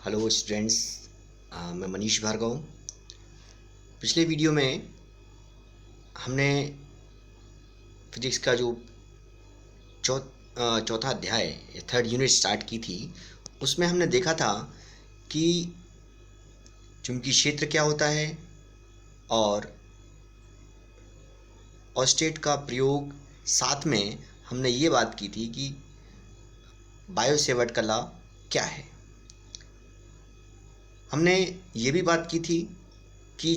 Hello students, मैं मनीष भार्गव। पिछले video में हमने फिजिक्स का जो चौथा अध्याय या थर्ड यूनिट स्टार्ट की थी। उसमें हमने देखा था कि चुंबकीय क्षेत्र क्या होता है और ऑस्टेट का प्रयोग। साथ में हमने ये बात की थी कि बायो-सेवर्ट का लॉ क्या है। हमने ये भी बात की थी कि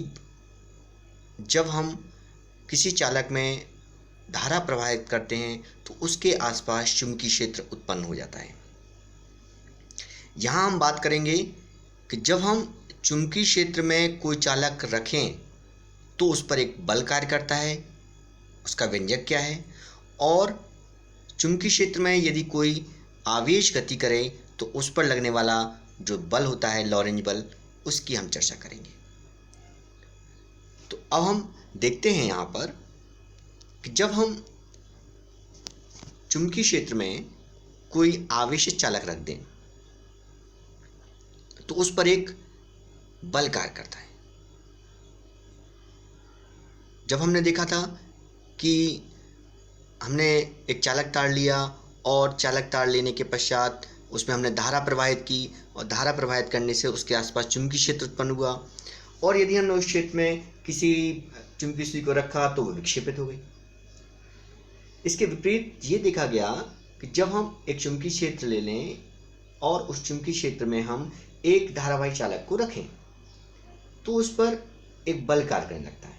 जब हम किसी चालक में धारा प्रवाहित करते हैं तो उसके आसपास चुंबकीय क्षेत्र उत्पन्न हो जाता है। यहाँ हम बात करेंगे कि जब हम चुंबकीय क्षेत्र में कोई चालक रखें तो उस पर एक बल कार्य करता है, उसका व्यंजक क्या है, और चुंबकीय क्षेत्र में यदि कोई आवेश गति करे तो उस पर लगने वाला जो बल होता है, लॉरेंज बल, उसकी हम चर्चा करेंगे। तो अब हम देखते हैं यहाँ पर कि जब हम चुंबकीय क्षेत्र में कोई आवेशित चालक रख दें तो उस पर एक बल कार्य करता है। जब हमने देखा था कि हमने एक चालक तार लिया और चालक तार लेने के पश्चात उसमें हमने धारा प्रवाहित की और धारा प्रवाहित करने से उसके आसपास चुंबकीय क्षेत्र उत्पन्न हुआ, और यदि हमने उस क्षेत्र में किसी चुंबकीय सुई को रखा तो वो विक्षेपित हो गई। इसके विपरीत ये देखा गया कि जब हम एक चुंबकीय क्षेत्र ले लें और उस चुंबकीय क्षेत्र में हम एक धारावाही चालक को रखें तो उस पर एक बल कार्य करने लगता है,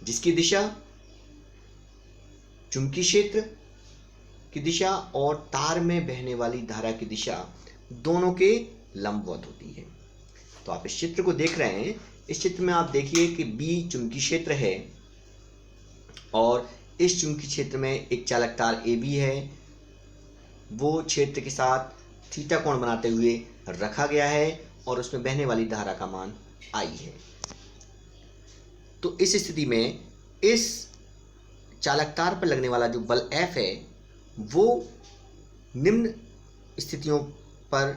जिसकी दिशा चुंबकीय क्षेत्र की दिशा और तार में बहने वाली धारा की दिशा दोनों के लंबवत होती है। तो आप इस चित्र को देख रहे हैं। इस चित्र में आप देखिए कि बी चुंबकीय क्षेत्र है और इस चुंबकीय क्षेत्र में एक चालक तार ए बी है। वो क्षेत्र के साथ थीटा कोण बनाते हुए रखा गया है और उसमें बहने वाली धारा का मान आई है। तो इस स्थिति में इस चालक तार पर लगने वाला जो बल F है वो निम्न स्थितियों पर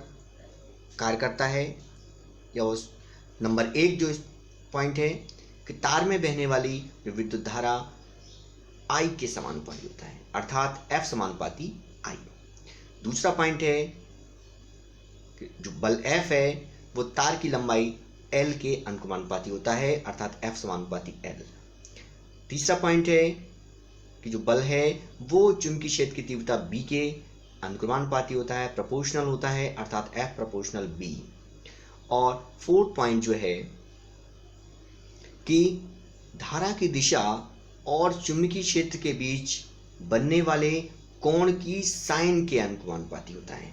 कार्य करता है, या उस नंबर 1 जो पॉइंट है कि तार में बहने वाली जो विद्युत धारा I के समानुपाती होता है, अर्थात F समानुपाती I। दूसरा पॉइंट है कि जो बल F है वो तार की लंबाई L के अनुपाती होता है, अर्थात F समानुपाती L। तीसरा पॉइंट है कि जो बल है वो चुंबकीय क्षेत्र की तीव्रता B के अनुपाती होता है, प्रोपोर्शनल होता है, अर्थात F प्रोपोर्शनल B। और फोर्थ पॉइंट जो है कि धारा की दिशा और चुंबकीय क्षेत्र के बीच बनने वाले कोण की साइन के अनुपाती होता है।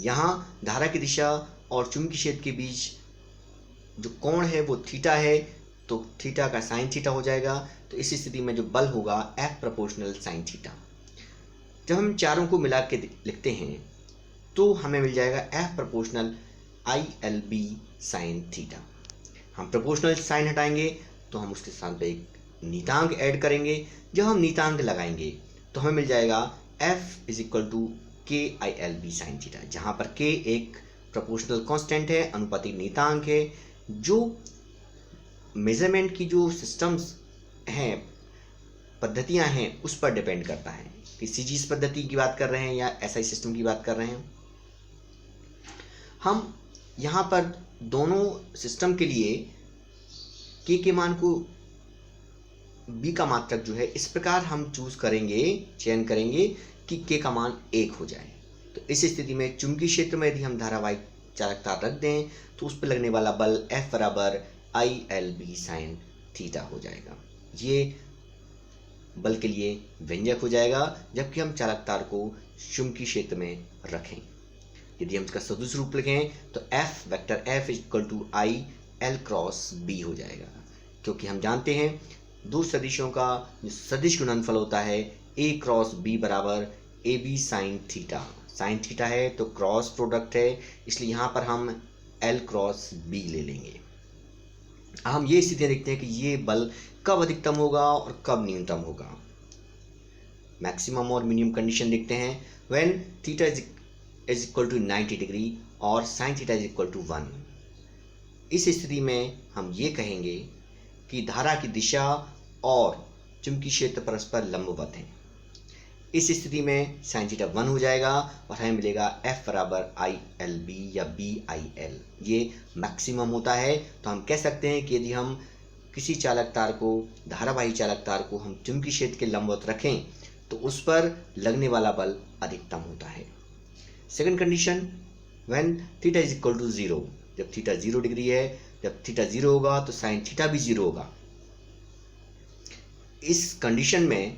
यहाँ धारा की दिशा और चुंबकीय क्षेत्र के बीच जो कोण है वो थीटा है, तो थीटा का साइन थीटा हो जाएगा। तो इस स्थिति में जो बल होगा F प्रोपोर्शनल साइन थीटा। जब हम चारों को मिला के लिखते हैं तो हमें मिल जाएगा F proportional ILB sine theta. हम प्रोपोर्शनल साइन हटाएंगे तो हम उसके साथ पे एक नीतांक ऐड करेंगे। जब हम नीतांक लगाएंगे तो हमें मिल जाएगा F is equal to KILB sine theta, जहाँ पर K एक प्रोपोर्शनल कांस्टेंट है, अनुपातिक नीतांक है, जो मेजरमेंट की जो सिस्टम्स हैं, पद्धतियां हैं, उस पर डिपेंड करता है कि सीजीस पद्धति की बात कर रहे हैं या एसआई सिस्टम की बात कर रहे हैं। हम यहाँ पर दोनों सिस्टम के लिए K के मान को B का मात्रक जो है इस प्रकार हम चयन करेंगे कि K का मान 1 हो जाए। तो इस स्थिति में चुंबकीय क्षेत्र में यदि हम धारावाही चालक तार रख दें तो उस पर लगने वाला बल F बराबर ILB साइन थीटा हो जाएगा। ये बल के लिए व्यंजक हो जाएगा जबकि हम चालक तार को चुंबकीय क्षेत्र में रखें। यदि हम इसका सदिश रूप लिखें तो F vector F equal to I L cross B हो जाएगा, क्योंकि हम जानते हैं दो सदिशों का जो सदिश गुणनफल होता है A क्रॉस B बराबर AB sine theta. Sine theta है तो क्रॉस प्रोडक्ट है, इसलिए यहाँ पर हम L क्रॉस B ले लेंगे। हम ये स्थितियाँ देखते हैं कि ये बल कब अधिकतम होगा और कब न्यूनतम होगा। मैक्सिमम और मिनिमम कंडीशन देखते हैं। When theta is is equal to 90 degree और sine theta is equal to 1। इस स्थिति में हम ये कहेंगे कि धारा की दिशा और चुंबकीय क्षेत्र परस्पर लंबवत हैं। इस स्थिति में साइन थीटा 1 हो जाएगा और हमें मिलेगा F बराबर ILB या BIL। ये मैक्सिमम होता है। तो हम कह सकते हैं कि यदि हम किसी चालक तार को, धारावाही चालक तार को हम चुंबकीय क्षेत्र के लंबवत रखें तो उस पर लगने वाला बल अधिकतम होता है। Second condition, when theta is equal to 0, जब थीटा 0 डिग्री है, जब थीटा 0 होगा तो साइन थीटा भी 0 होगा। इस कंडीशन में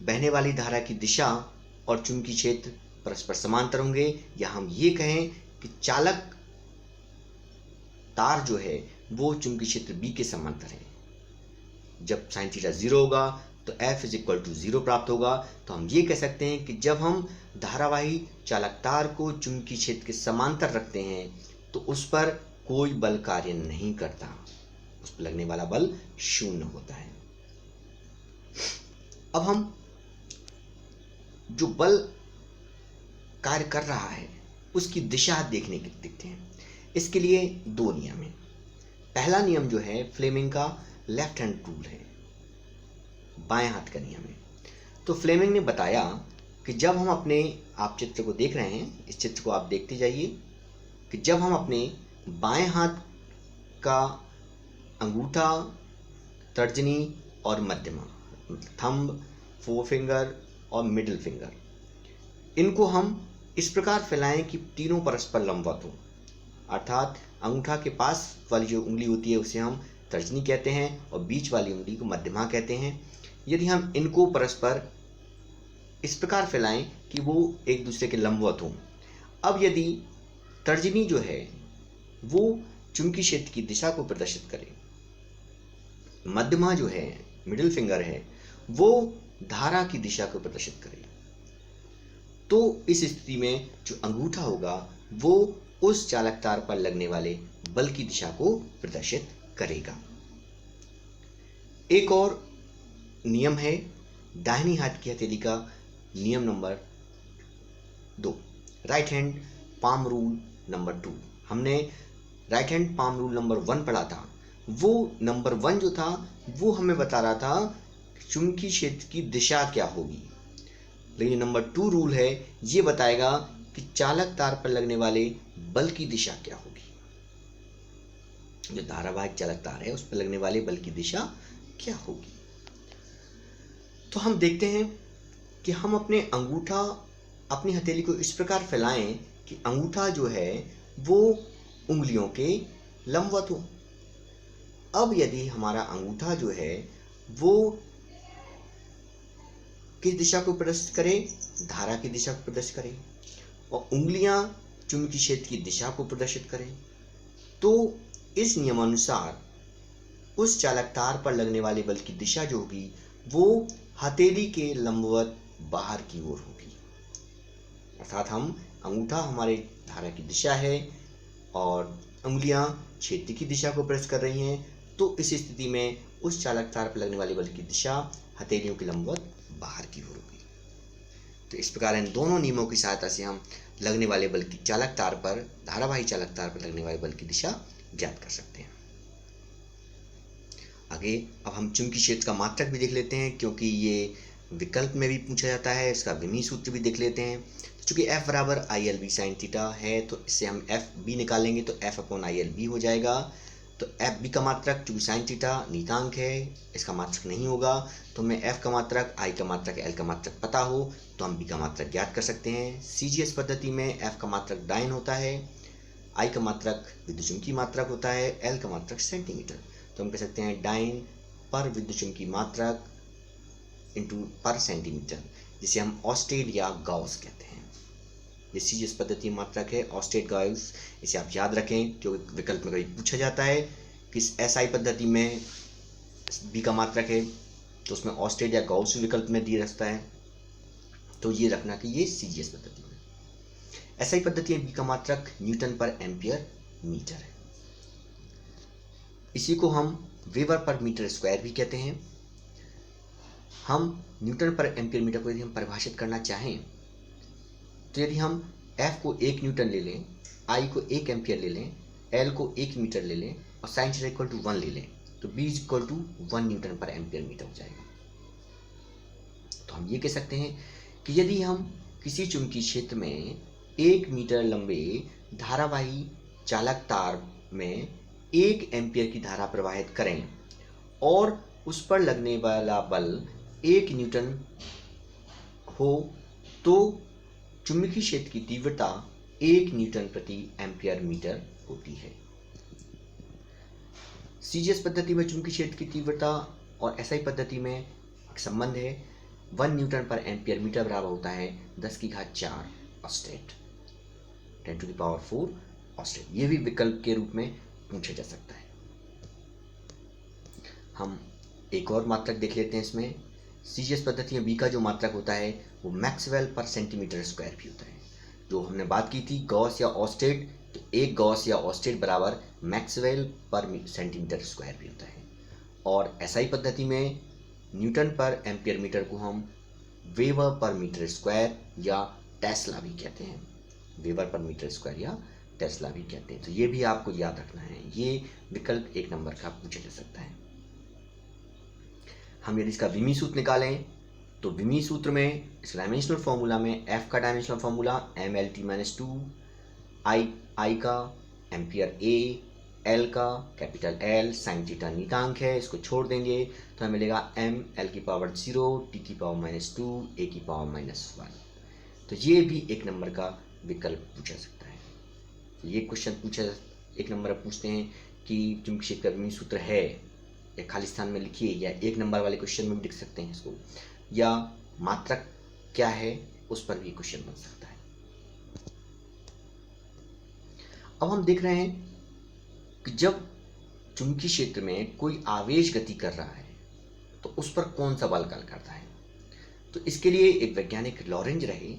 बहने वाली धारा की दिशा और चुंबकीय क्षेत्र परस्पर समांतर होंगे, या हम ये कहें कि चालक तार जो है वो चुंबकीय क्षेत्र B के समांतर है। जब साइन थीटा 0 होगा तो F इज इक्वल टू 0 प्राप्त होगा। तो हम ये कह सकते हैं कि जब हम धारावाही चालक तार को चुंबकीय क्षेत्र के समांतर रखते हैं तो उस पर कोई बल कार्य नहीं करता, उस पर लगने वाला बल शून्य होता है। अब हम जो बल कार्य कर रहा है उसकी दिशा देखते हैं। इसके लिए दो नियम हैं। पहला नियम जो है फ्लेमिंग का लेफ्ट हैंड रूल है, बाएं हाथ का नियम है। तो फ्लेमिंग ने बताया कि जब हम अपने, आप चित्र को देख रहे हैं, इस चित्र को आप देखते जाइए, कि जब हम अपने बाएं हाथ का अंगूठा, तर्जनी और मध्यमा, थंब, फोर फिंगर और मिडिल फिंगर, इनको हम इस प्रकार फैलाएं कि तीनों परस्पर लंबवत हो। अर्थात अंगूठा के पास वाली जो उंगली होती है उसे हम तर्जनी कहते हैं और बीच वाली उंगली को मध्यमा कहते हैं। यदि हम इनको परस्पर इस प्रकार फैलाएं कि वो एक दूसरे के लंबवत हों। अब यदि तर्जनी जो है वो चुंबकीय क्षेत्र की दिशा को प्रदर्शित करे, मध्यमा जो है, मिडिल फिंगर है, वो धारा की दिशा को प्रदर्शित करे, तो इस स्थिति में जो अंगूठा होगा वो उस चालक तार पर लगने वाले बल की दिशा को प्रदर्शित करेगा। एक और नियम है दाहिनी हाथ की हथेली का, नियम number 2, right hand palm rule number 2। हमने right hand palm rule number 1 पढ़ा था। वो नंबर 1 जो था वो हमें बता रहा था चुंबकीय क्षेत्र की दिशा क्या होगी, लेकिन नंबर 2 रूल है ये बताएगा कि चालक तार पर लगने वाले बल की दिशा क्या होगी। जो धारावाहिक चालक तार है उस पर लगने वाले बल की दिशा क्या होगी। तो हम देखते हैं कि हम अपने अंगूठा, अपनी हथेली को इस प्रकार फैलाएं कि अंगूठा जो है वो उंगलियों के लंबवत हो। अब यदि हमारा अंगूठा जो है वो किस दिशा को प्रदर्शित करे, धारा की दिशा को प्रदर्शित करे, और उंगलियां चुंबकीय क्षेत्र की दिशा को प्रदर्शित करें, तो इस नियमानुसार उस चालक तार पर लगने वाले बल की दिशा जो होगी वो हथेली के लंबवत बाहर की ओर होगी। अर्थात हम, अंगूठा हमारे धारा की दिशा है और उंगलियां क्षेत्र की दिशा को प्रदर्शित कर रही हैं, तो इस स्थिति में उस चालक तार पर लगने वाले बल की दिशा हथेलियों के लंबवत बाहर की ओर होगी। तो इस प्रकार इन दोनों नियमों की सहायता से हम लगने वाले बल की चालक तार पर, धारावाही चालक तार पर लगने वाले बल की दिशा ज्ञात कर सकते हैं। आगे अब हम चुंबकीय क्षेत्र का मात्रक भी देख लेते हैं, क्योंकि ये विकल्प में भी पूछा जाता है। इसका विमीय सूत्र भी देख लेते हैं। चूंकि F बराबर ILB साइन थीटा है तो इससे हम FB निकालेंगे तो F अपॉन ILB हो जाएगा। तो FB का मात्रक, चूंकि साइन थीटा नीतांक है, इसका मात्रक नहीं होगा, तो हमें F का मात्रक, I का मात्रक, L का मात्रक पता हो तो हम B का मात्रक ज्ञात कर सकते हैं। CGS पद्धति में F का मात्रक डाइन होता है, I का मात्रक विद्युतचुंबकीय मात्रक होता है, L का मात्रक सेंटीमीटर। तो हम कह सकते हैं डाइन पर विद्युतचुंबकीय मात्रक इंटू पर सेंटीमीटर, जिसे हम ऑस्टेड या गाउस कहते हैं। ये सीजीएस पद्धति मात्रक है, ऑस्टेड गाउस, इसे आप याद रखें क्योंकि विकल्प में कभी पूछा जाता है कि एसआई पद्धति में बी का मात्रक है तो उसमें ऑस्टेड या गाउस विकल्प में दिया रहता है, तो ये रखना कि ये सीजीएस पद्धति में। एसआई पद्धति में बी का मात्रक न्यूटन पर एम्पियर मीटर है। इसी को हम वेबर पर मीटर स्क्वायर भी कहते हैं। हम न्यूटन पर एम्पियर मीटर को यदि हम परिभाषित करना चाहें तो यदि हम F को 1 न्यूटन ले लें, I को 1 एम्पियर ले लें, L को 1 मीटर ले लें और साइन थीटा इक्वल टू 1 ले लें, तो B is equal to 1 newton per ampere metre हो जाएगा। तो हम ये कह सकते हैं कि यदि हम किसी चुंबकीय क्षेत्र में 1 मीटर लंबे धारावाही चालक तार में 1 एम्पियर की धारा प्रवाहित करें और उस पर लगने वाला बल 1 न्यूटन हो, तो चुंबकीय क्षेत्र की तीव्रता 1 न्यूटन प्रति एम्पियर मीटर होती है। सीजीएस पद्धति में चुंबकीय क्षेत्र की तीव्रता और एसआई पद्धति में एक संबंध है, 1 न्यूटन पर एम्पियर मीटर बराबर होता है 10⁴ ऑस्टेट, 10⁴ ऑस्टेट। ये भी विकल्प के रूप में पूछा जा सकता है। हम एक और मात्रक देख लेते हैं इसमें। सीजीएस पद्धति में बी का जो मात्रक होता है वो मैक्सवेल पर सेंटीमीटर स्क्वायर भी होता है। जो हमने बात की थी गॉस या ऑस्टेट, तो एक गॉस या ऑस्टेट बराबर मैक्सवेल पर सेंटीमीटर स्क्वायर भी होता है। और एसआई पद्धति में न्यूटन पर एम्पियर मीटर को हम वेबर पर मीटर स्क्वायर या टेस्ला भी कहते हैं, वेबर पर मीटर स्क्वायर या टेस्ला भी कहते हैं। तो ये भी आपको याद रखना है, ये विकल्प 1 नंबर का पूछा जा सकता है। हम यदि इसका विमी सूत्र निकालें तो विमी सूत्र में इस डायमेंशनल फॉर्मूला में F का डायमेंशनल फॉर्मूला mLT-2, I का एम्पियर A, L का कैपिटल L, साइन थीटा नियतांक है, इसको छोड़ देंगे तो हमें मिलेगा mL⁻�0, T⁻⁻2, A⁻⁻1। तो ये भी 1 नंबर का विकल्प पूछा सकता है। ये क्वेश्चन पूछा 1 नंबर पूछते हैं कि चुंबकीय क्षेत्र का विमी सूत्र है, या खाली स्थान में लिखिए, या 1 नंबर वाले क्वेश्चन में भी लिख सकते हैं इसको, या मात्रक क्या है उस पर भी क्वेश्चन बन सकता है। अब हम देख रहे हैं कि जब चुंबकीय क्षेत्र में कोई आवेश गति कर रहा है तो उस पर कौन सा बल कार्य करता है। तो इसके लिए एक वैज्ञानिक लॉरेंज रहे,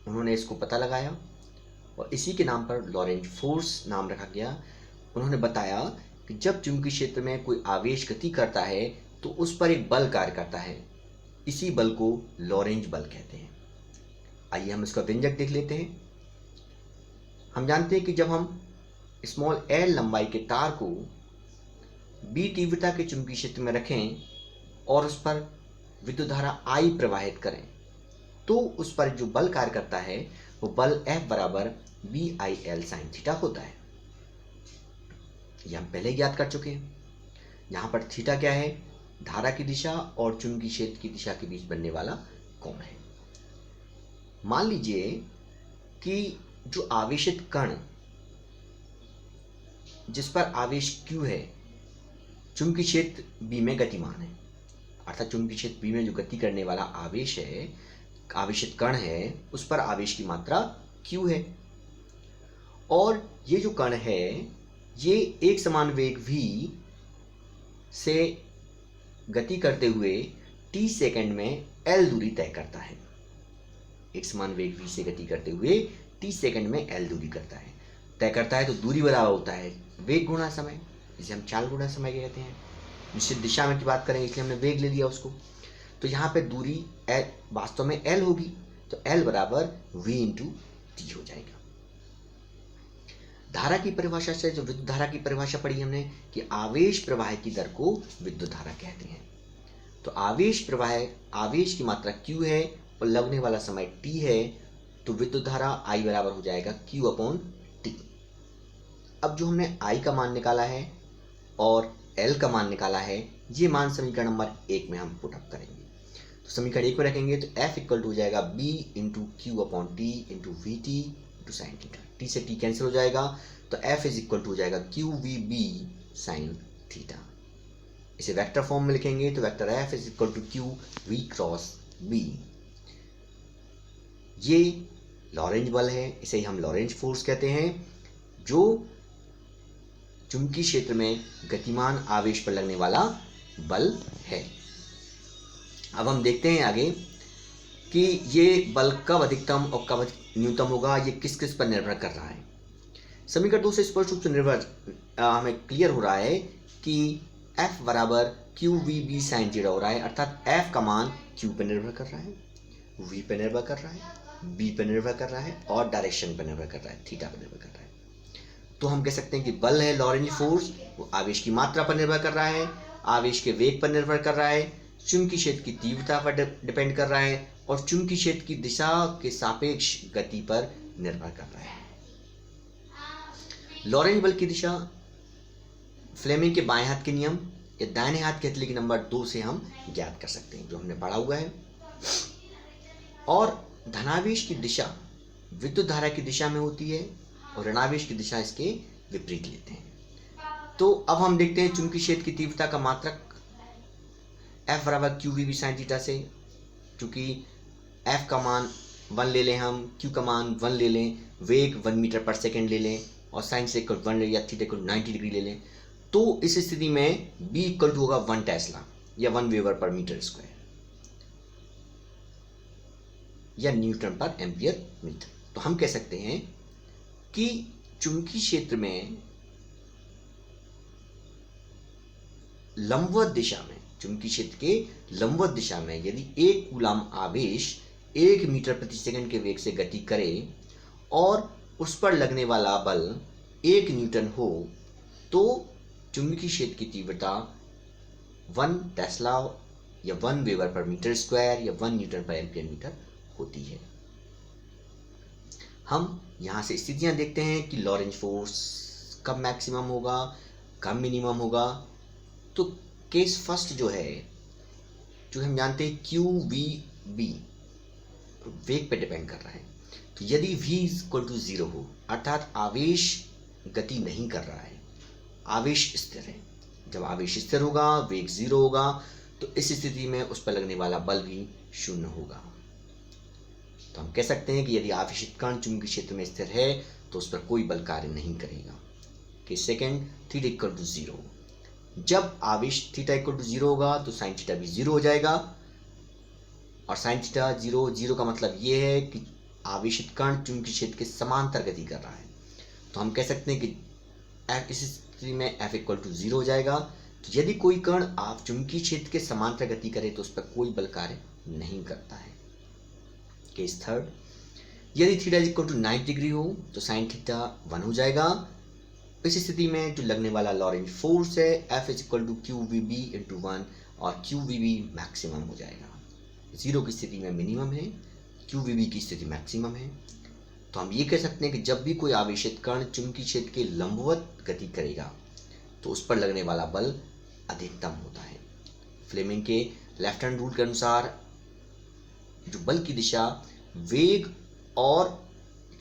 उन्होंने इसको पता लगाया और इसी के नाम पर लॉरेंज फोर्स नाम रखा गया। उन्होंने बताया कि जब चुंबकीय क्षेत्र में कोई आवेश गति करता है तो उस पर एक बल कार्य करता है, इसी बल को लॉरेंज बल कहते हैं। आइए हम इसका व्यंजक देख लेते हैं। हम जानते हैं कि जब हम स्मॉल l लंबाई के तार को b तीव्रता के चुंबकीय क्षेत्र में रखें और उस पर विद्युत धारा I प्रवाहित करें तो उस पर जो बल कार्य करता है वो बल F बराबर BIL साइन थीटा होता है। ये हम पहले ही याद कर चुके हैं। यहाँ पर थीटा क्या है, धारा की दिशा और चुंबकीय क्षेत्र की दिशा के बीच बनने वाला कोण है। मान लीजिए कि जो आवेशित कण जिस पर आवेश Q है चुंबकीय क्षेत्र B में गतिमान है, अर्थात चुंबकीय क्षेत्र B में जो गति करने वाला आवेश है, आवेशित कण है, उस पर आवेश की मात्रा Q है और ये जो कण है ये एक समान वेग v से गति करते हुए t सेकंड में l दूरी तय करता है। एक समान वेग v से गति करते हुए t सेकंड में l दूरी तय करता है। तो दूरी बराबर होता है वेग गुणा समय, जिसे हम चाल गुणा समय कहते हैं। निश्चित दिशा में की बात करेंगे इसलिए हमने वेग ले लिया उसको। तो यहाँ पे दूरी l वास्तव में l होगी, तो l बराबर v इंटू t हो जाएगा। धारा की परिभाषा से जो विद्युत धारा की परिभाषा पढ़ी हमने कि आवेश प्रवाह की दर को विद्युत धारा कहते हैं। तो आवेश की मात्रा Q है और लगने वाला समय T है, तो विद्युत धारा I बराबर हो जाएगा Q/T। अब जो हमने I का मान निकाला है और L का मान निकाला है, ये मान समीकरण नंबर 1 में हम पुट अप करेंगे। तो समीकरण 1 में रखेंगे तो F इक्वल टू हो जाएगा B into Q/T into VT into sine theta. T से T कैंसिल हो जाएगा तो F इज इक्वल टू हो जाएगा QVB साइन थीटा। इसे वेक्टर फॉर्म में लिखेंगे तो vector F is equal to QV cross B। ये लॉरेंज बल है, इसे ही हम लॉरेंज फोर्स कहते हैं, जो चुंबकीय क्षेत्र में गतिमान आवेश पर लगने वाला बल है। अब हम देखते हैं आगे कि ये बल कब अधिकतम और कब न्यूनतम होगा, ये किस किस पर निर्भर कर रहा है। समीकरण 2 से स्पष्ट रूप से हमें क्लियर हो रहा है कि F बराबर QVB साइन थीटा हो रहा है, अर्थात F का मान Q पर निर्भर कर रहा है, V पर निर्भर कर रहा है। बी पर निर्भर कर रहा है और डायरेक्शन पर निर्भर कर रहा है, थीटा पर निर्भर कर रहा है। तो हम कह सकते हैं कि बल है लॉरेंज फोर्स, वो आवेश की मात्रा पर निर्भर कर रहा है, आवेश के वेग पर निर्भर कर रहा है, चुंबकीय क्षेत्र की तीव्रता पर डिपेंड कर रहा है और चुंबकीय क्षेत्र की दिशा के सापेक्ष गति पर निर्भर कर रहा है। लॉरेंज बल की दिशा फ्लेमिंग के बाएं हाथ के नियम या दाहिने हाथ के हथेली के नंबर 2 से हम ज्ञात कर सकते हैं, जो हमने पढ़ा हुआ है। और धनावेश की दिशा विद्युत धारा की दिशा में होती है और ऋणावेश की दिशा इसके विपरीत लेते हैं। तो अब हम देखते हैं चुंबकीय क्षेत्र की तीव्रता का मात्रक F बराबर QVB sin थीटा से, क्योंकि F का मान 1 ले लें, हम Q का मान 1 ले लें, वेग 1 मीटर पर सेकेंड ले लें और साइन से इक्वल 1 या थीटा इक्वल 90 डिग्री ले लें, तो इस स्थिति में B इक्वल टू होगा 1 टेस्ला या 1 वेबर पर मीटर स्क्वायर या न्यूटन पर एम्पियर मीटर। तो हम कह सकते हैं कि चुंबकीय क्षेत्र में लंबवत दिशा में, चुंबकीय क्षेत्र के लंबवत दिशा में यदि एक कूलाम आवेश 1 मीटर प्रति सेकंड के वेग से गति करे और उस पर लगने वाला बल 1 न्यूटन हो, तो चुंबकीय क्षेत्र की तीव्रता 1 टेस्ला या 1 वेबर पर मीटर स्क्वायर या 1 न्यूटन पर एम्पियर मीटर होती है। हम यहाँ से स्थितियाँ देखते हैं कि लॉरेंज फोर्स कब मैक्सिमम होगा, कब मिनिमम होगा। तो केस फर्स्ट जो है, जो हम जानते हैं QVB वेग पे डिपेंड कर रहा है। तो यदि V इक्वल टू 0 हो, अर्थात आवेश गति नहीं कर रहा है, आवेश स्थिर है, जब आवेश स्थिर होगा वेग 0 होगा, तो इस स्थिति में उस पर लगने वाला बल भी 0 होगा। तो हम कह सकते हैं कि यदि आवेशित कण चुंबकीय क्षेत्र में स्थिर है तो उस पर कोई बल कार्य नहीं करेगा। Case second, theta equal to 0, जब आवेश थीटा इक्वल टू 0 होगा तो साइन थीटा भी 0 हो जाएगा और साइन थीटा 0 का मतलब ये है कि आवेशित कण चुंबकीय क्षेत्र के समांतर गति कर रहा है। तो हम कह सकते हैं कि इस स्थिति में F इक्वल टू 0 हो जाएगा। तो यदि कोई कण आप चुंबकीय क्षेत्र के समांतर गति करे तो उस पर कोई बल कार्य नहीं करता है। केस थर्ड, यदि थीटा इक्वल टू 90 डिग्री हो तो साइन थीटा 1 हो जाएगा। इस स्थिति में जो लगने वाला लॉरेंज फोर्स है F is equal to QVB into 1 और QVB मैक्सिमम हो जाएगा। 0 की स्थिति में मिनिमम है, QVB की स्थिति मैक्सिमम है। तो हम ये कह सकते हैं कि जब भी कोई आवेशित कण चुंबकीय क्षेत्र के लंबवत गति करेगा तो उस पर लगने वाला बल अधिकतम होता है। फ्लेमिंग के लेफ्ट हैंड रूल के अनुसार जो बल की दिशा वेग और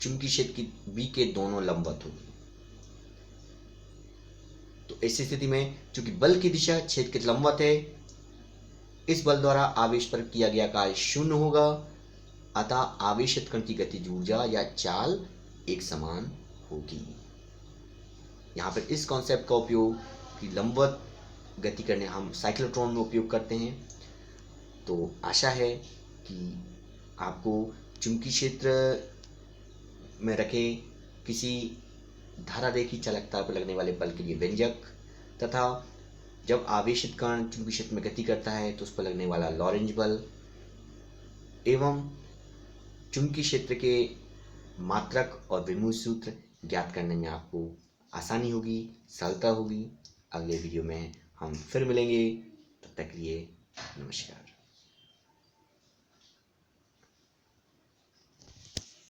चुंबकीय क्षेत्र की B के दोनों लंबवत होगी। तो ऐसी स्थिति में चूंकि बल की दिशा क्षेत्र के लंबवत है, इस बल द्वारा आवेश पर किया गया कार्य 0 होगा, अतः आवेशित कण की गतिज ऊर्जा या चाल एक समान होगी। यहाँ पर इस कॉन्सेप्ट का उपयोग कि लंबवत गति करने हम साइक्लोट्रॉन में उपयोग करते हैं। तो आशा है कि आपको चुंबकीय क्षेत्र में रखे किसी धारारेखी चालकता पर लगने वाले बल के लिए व्यंजक तथा जब आवेशित कण चुंबकीय क्षेत्र में गति करता है तो उस पर लगने वाला लॉरेंज बल एवं चुंबकीय क्षेत्र के मात्रक और विभव सूत्र ज्ञात करने में आपको आसानी होगी, सरलता होगी। अगले वीडियो में हम फिर मिलेंगे, तब तक के लिए नमस्कार।